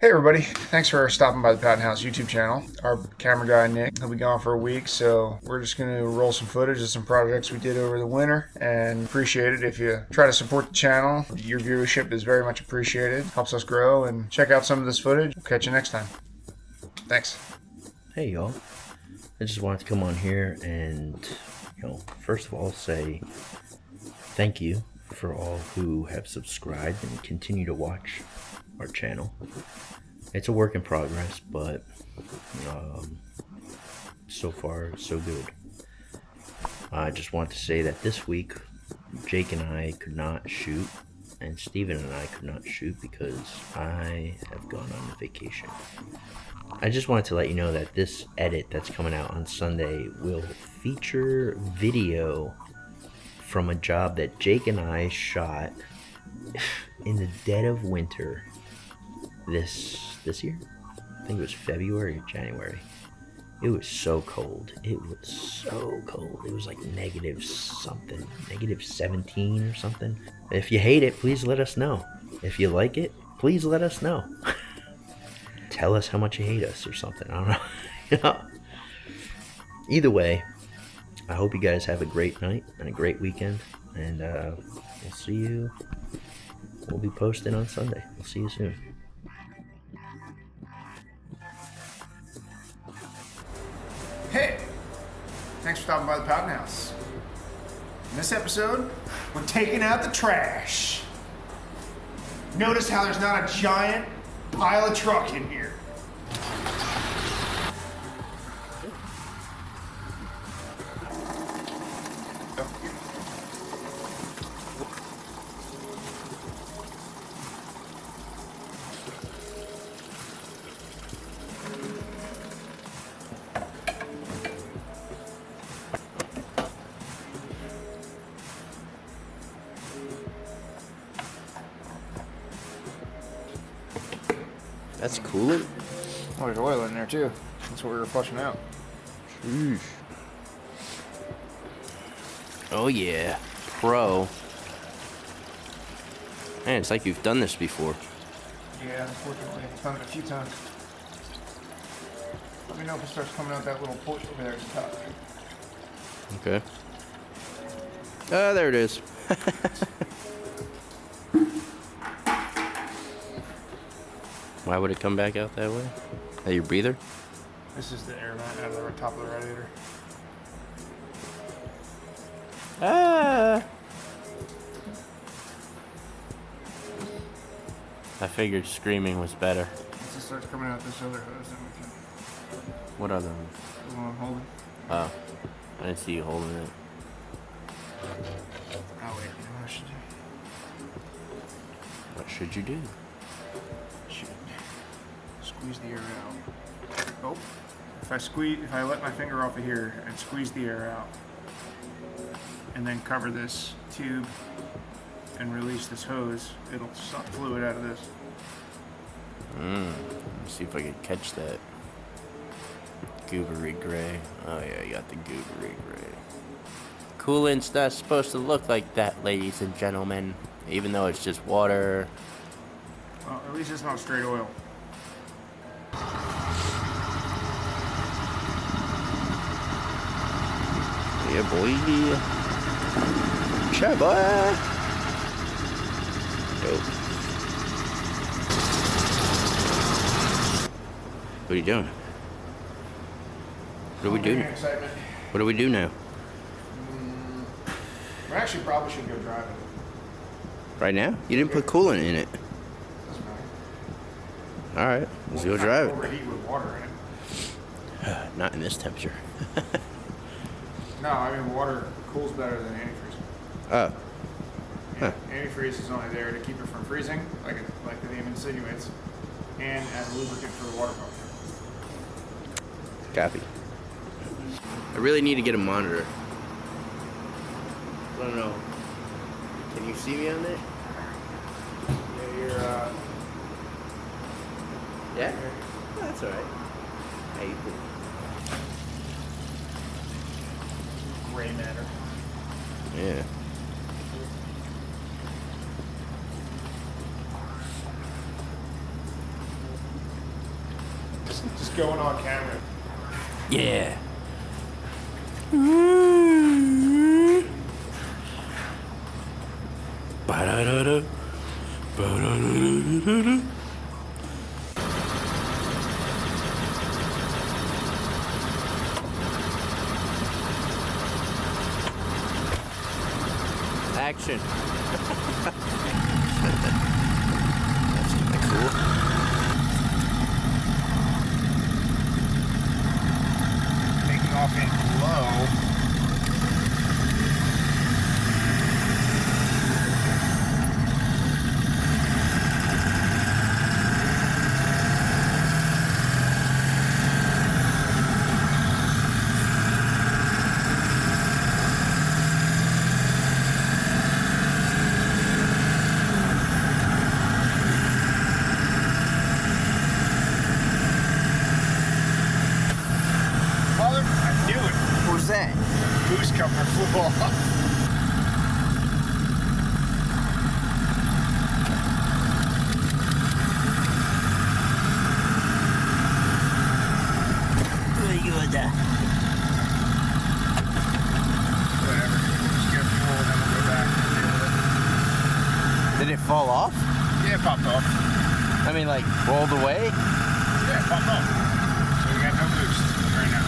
Hey everybody, thanks for stopping by the Patton House YouTube channel. Our camera guy Nick, he'll be gone for a week, so we're just going to roll some footage of some projects we did over the winter, and appreciate it if you try to support the channel. Your viewership is very much appreciated, helps us grow, and check out some of this footage. We'll catch you next time. Thanks. Hey y'all, I just wanted to come on here and, first of all say thank you for all who have subscribed and continue to watch our channel. It's a work in progress, but so far so good. I just want to say that this week Jake and I could not shoot, and Steven and I could not shoot because I have gone on vacation. I just wanted to let you know that this edit that's coming out on Sunday will feature video from a job that Jake and I shot in the dead of winter this year. I think it was February or January. It was so cold. It was so cold. It was like negative something, negative 17 or something. If you hate it, please let us know. If you like it, please let us know. Tell us how much you hate us or something. I don't know. Either way, I hope you guys have a great night and a great weekend. And we'll see you. We'll be posting on Sunday. We'll see you soon. Hey, thanks for stopping by the Patton House. In this episode, we're taking out the trash. Notice how there's not a giant pile of truck in here. That's coolant? Oh, there's oil in there too. That's what we were flushing out. Sheesh. Oh yeah, pro. Man, it's like you've done this before. Yeah, unfortunately, I've done it a few times. Let me know if it starts coming out that little porch over there at the top. Okay. There it is. Why would it come back out that way? Your breather? This is the air vent out of the top of the radiator. I figured screaming was better. Once it starts coming out this other hose, then we can... What other one? The one I'm holding. Oh, I didn't see you holding it. Oh, wait, you know what I should do? What should you do? Should squeeze the air out. Oh, if I let my finger off of here and squeeze the air out, and then cover this tube and release this hose, it'll suck fluid out of this. Let me see if I can catch that. Goobery gray. Oh yeah, you got the goobery gray. Coolant's not supposed to look like that, ladies and gentlemen. Even though it's just water. Well, at least it's not straight oil. Yeah, boy. Sure, boy. Dope. What are you doing? What do we do? Excitement. What do we do now? We actually probably should go driving. Right now? You didn't put coolant in it. Doesn't matter. All right, let's go drive it. Overheat with water in it. Not in this temperature. No, I mean water cools better than antifreeze. Oh. Huh. Antifreeze is only there to keep it from freezing, like the name insinuates, and as a lubricant for the water pump. Copy. I really need to get a monitor. I don't know. Can you see me on there? Yeah, you're Yeah? Oh, that's alright. Hey, you cool. gray matter. Yeah. Just going on camera. Yeah. Ba-da-da-da. Ba-da-da-da-da-da. Action. That's kind of cool. Taking off in low. Who's that? Boost cover flew off. Whatever. Just get fuel and then we'll go back and deal with it. Did it fall off? Yeah, it popped off. I mean, like, rolled away? Yeah, it popped off. So we got no boost right now.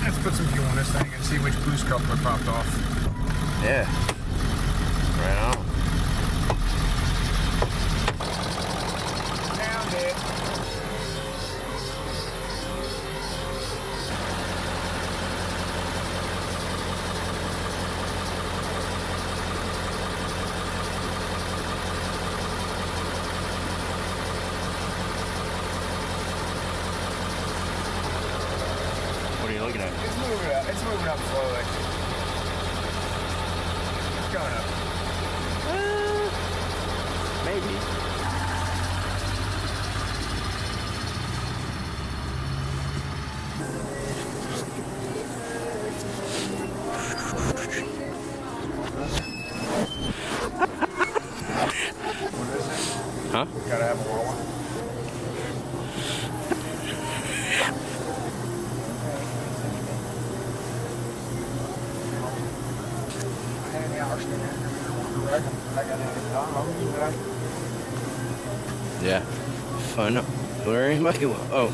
Let's put some fuel in this thing and see which boost coupler popped off. Yeah. Right on. Found it. What are you looking at? It's moving up. It's moving up slowly. It's going up. Maybe. Huh? Gotta have a Wawa. Yeah. Fun. Where am I? Oh.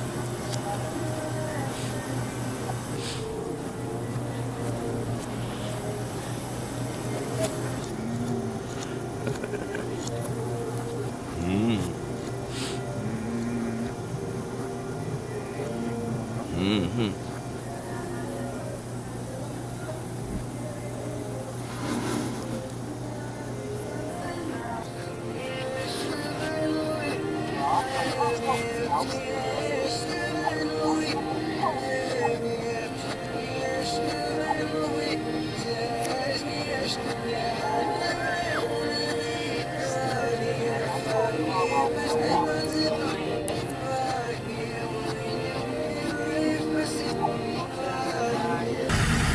Mm-hmm.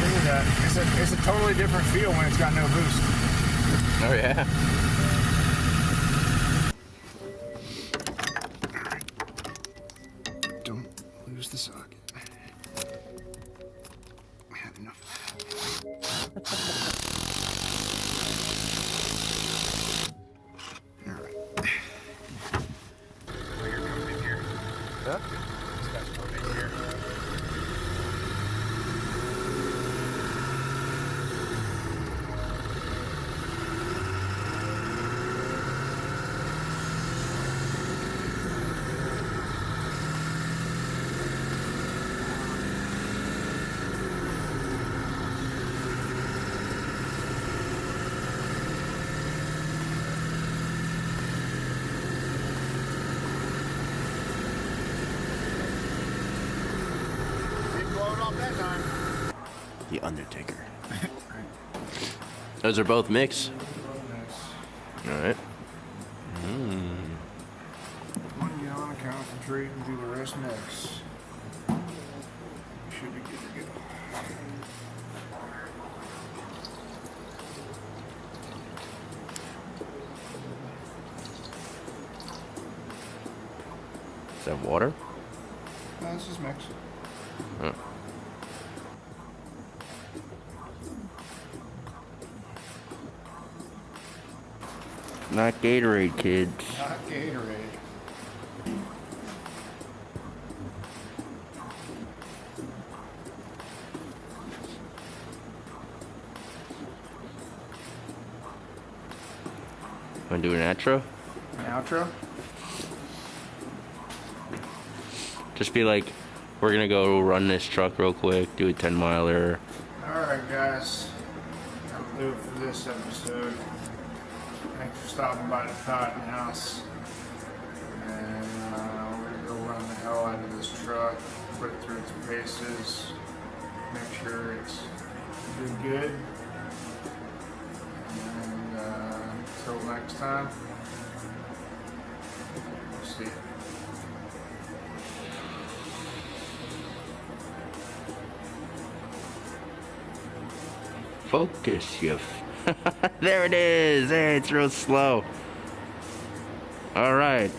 Look at that. It's a totally different feel when it's got no boost. Oh yeah. Don't lose the socket. We have enough. All right. Well, you're coming in here. Huh? This guy's coming in here. The Undertaker. Those are both mix. All right. 1 gallon, concentrate, and do the rest next. Should be good to go. Is that water? No, this is mix. Huh. Not Gatorade, kids. Not Gatorade. Want to do an outro? An outro? Just be like, we're gonna go run this truck real quick, do a 10-miler. Alright, guys. That'll do it for this episode. Thanks for stopping by the Cotton House. And we're gonna go run the hell out of this truck, put it through its paces, make sure it's doing good. And until next time, we'll see. Focus, you. There it is. Hey, it's real slow. All right.